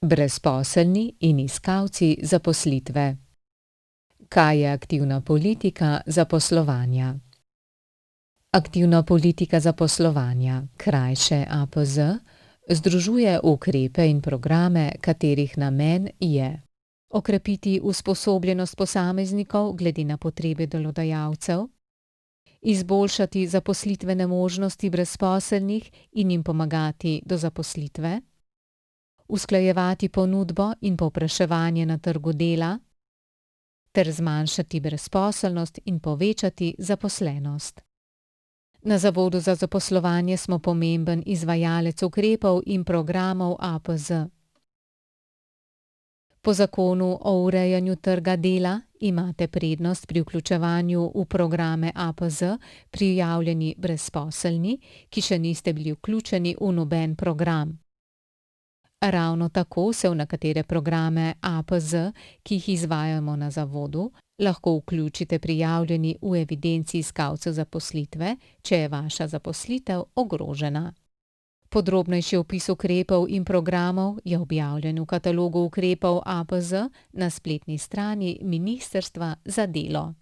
Brezposelni in iskalci zaposlitve. Kaj je aktivna politika zaposlovanja? Aktivna politika zaposlovanja, krajše APZ, združuje ukrepe in programe, katerih namen je okrepiti usposobljenost posameznikov glede na potrebe delodajalcev, izboljšati zaposlitvene možnosti brezposelnih in jim pomagati do zaposlitve, usklajevati ponudbo in povpraševanje na trgu dela ter zmanjšati brezposelnost in povečati zaposlenost. Na Zavodu za zaposlovanje smo pomemben izvajalec ukrepov in programov APZ. Po zakonu o urejanju trga dela imate prednost pri vključevanju v programe APZ prijavljeni brezposelni, ki še niste bili vključeni v noben program. Ravno tako se v nekatere programe APZ, ki jih izvajamo na zavodu, lahko vključite prijavljeni v evidenci iskalcev zaposlitve, če je vaša zaposlitev ogrožena. Podrobnejši opis ukrepov in programov je objavljen v katalogu ukrepov APZ na spletni strani Ministrstva za delo.